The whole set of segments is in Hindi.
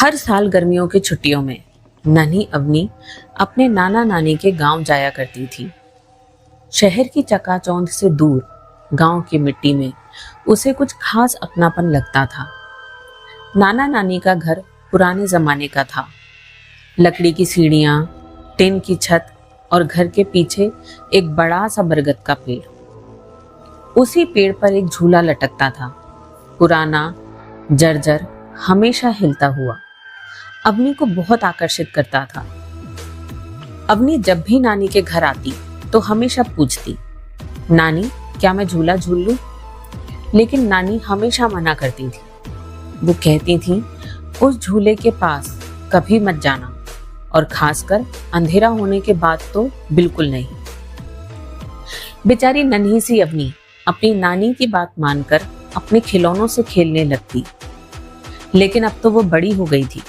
हर साल गर्मियों की छुट्टियों में नन्ही अवनी अपने नाना नानी के गांव जाया करती थी। शहर की चकाचौंध से दूर गांव की मिट्टी में उसे कुछ खास अपनापन लगता था। नाना नानी का घर पुराने जमाने का था। लकड़ी की सीढ़ियां, टिन की छत और घर के पीछे एक बड़ा सा बरगद का पेड़। उसी पेड़ पर एक झूला लटकता था, पुराना, जर्जर, हमेशा हिलता हुआ। अवनी को बहुत आकर्षित करता था। अवनी जब भी नानी के घर आती तो हमेशा पूछती, नानी क्या मैं झूला झूल लूं? लेकिन नानी हमेशा मना करती थी। वो कहती थी, उस झूले के पास कभी मत जाना, और खासकर अंधेरा होने के बाद तो बिल्कुल नहीं। बेचारी नन्ही सी अवनी अपनी नानी की बात मानकर अपने खिलौनों से खेलने लगती। लेकिन अब तो वो बड़ी हो गई थी।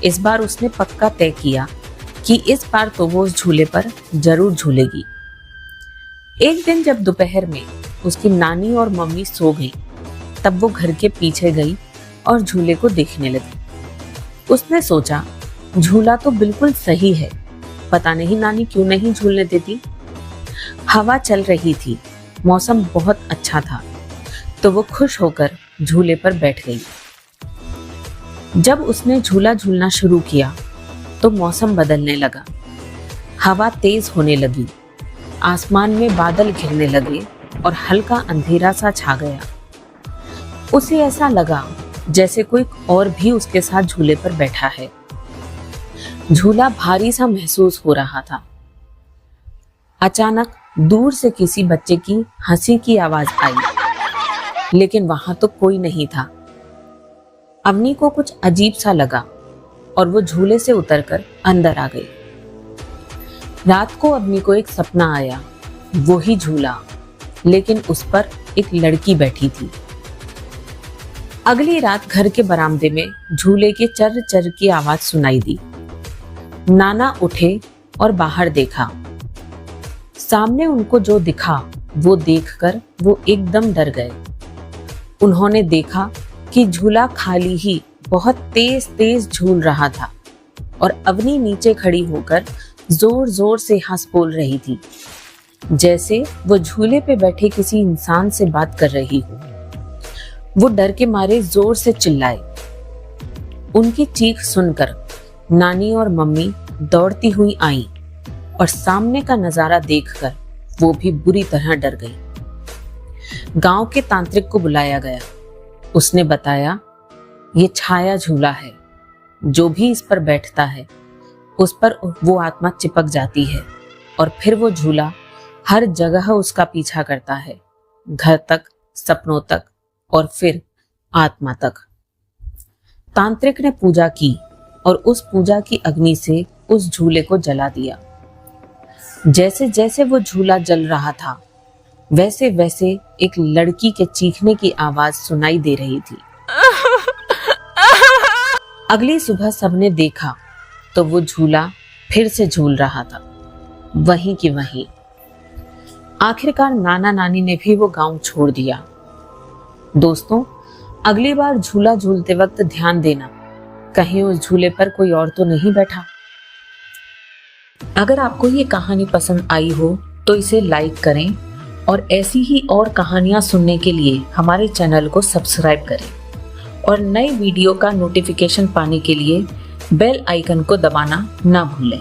इस बार उसने पक्का तय किया कि इस बार तो वो उस झूले पर जरूर झूलेगी। एक दिन जब दोपहर में उसकी नानी और मम्मी सो गई, तब वो घर के पीछे गई और झूले को देखने लगी। उसने सोचा, झूला तो बिल्कुल सही है, पता नहीं नानी क्यों नहीं झूलने देती। हवा चल रही थी, मौसम बहुत अच्छा था, तो वो खुश होकर झूले पर बैठ गई। जब उसने झूला झूलना शुरू किया तो मौसम बदलने लगा। हवा तेज होने लगी, आसमान में बादल घिरने लगे और हल्का अंधेरा सा छा गया। उसे ऐसा लगा जैसे कोई और भी उसके साथ झूले पर बैठा है। झूला भारी सा महसूस हो रहा था। अचानक दूर से किसी बच्चे की हंसी की आवाज आई, लेकिन वहां तो कोई नहीं था। अवनी को कुछ अजीब सा लगा और वो झूले से उतरकर अंदर आ गई। रात को अवनी को एक सपना आया, वो ही झूला, लेकिन उस पर एक लड़की बैठी थी। अगली रात घर के बरामदे में झूले के चर चर की आवाज सुनाई दी। नाना उठे और बाहर देखा। सामने उनको जो दिखा वो देखकर वो एकदम डर गए। उन्होंने देखा कि झूला खाली ही बहुत तेज तेज झूल रहा था और अवनी नीचे खड़ी होकर जोर जोर से हंस बोल रही थी, जैसे वो झूले पे बैठे किसी इंसान से बात कर रही हो। वो डर के मारे जोर से चिल्लाए। उनकी चीख सुनकर नानी और मम्मी दौड़ती हुई आई और सामने का नजारा देखकर वो भी बुरी तरह डर गई। गांव के तांत्रिक को बुलाया गया। उसने बताया, ये छाया झूला है, जो भी इस पर बैठता है उस पर वो आत्मा चिपक जाती है और फिर वो झूला हर जगह उसका पीछा करता है, घर तक, सपनों तक और फिर आत्मा तक। तांत्रिक ने पूजा की और उस पूजा की अग्नि से उस झूले को जला दिया। जैसे जैसे वो झूला जल रहा था, वैसे वैसे एक लड़की के चीखने की आवाज सुनाई दे रही थी। अगली सुबह सबने देखा तो वो झूला फिर से झूल रहा था, वहीं की वहीं। आखिरकार नाना नानी ने भी वो गांव छोड़ दिया। दोस्तों, अगली बार झूला झूलते वक्त ध्यान देना, कहीं उस झूले पर कोई और तो नहीं बैठा। अगर आपको ये कहानी पसंद आई हो तो इसे लाइक करें और ऐसी ही और कहानियां सुनने के लिए हमारे चैनल को सब्सक्राइब करें और नए वीडियो का नोटिफिकेशन पाने के लिए बेल आइकन को दबाना ना भूलें।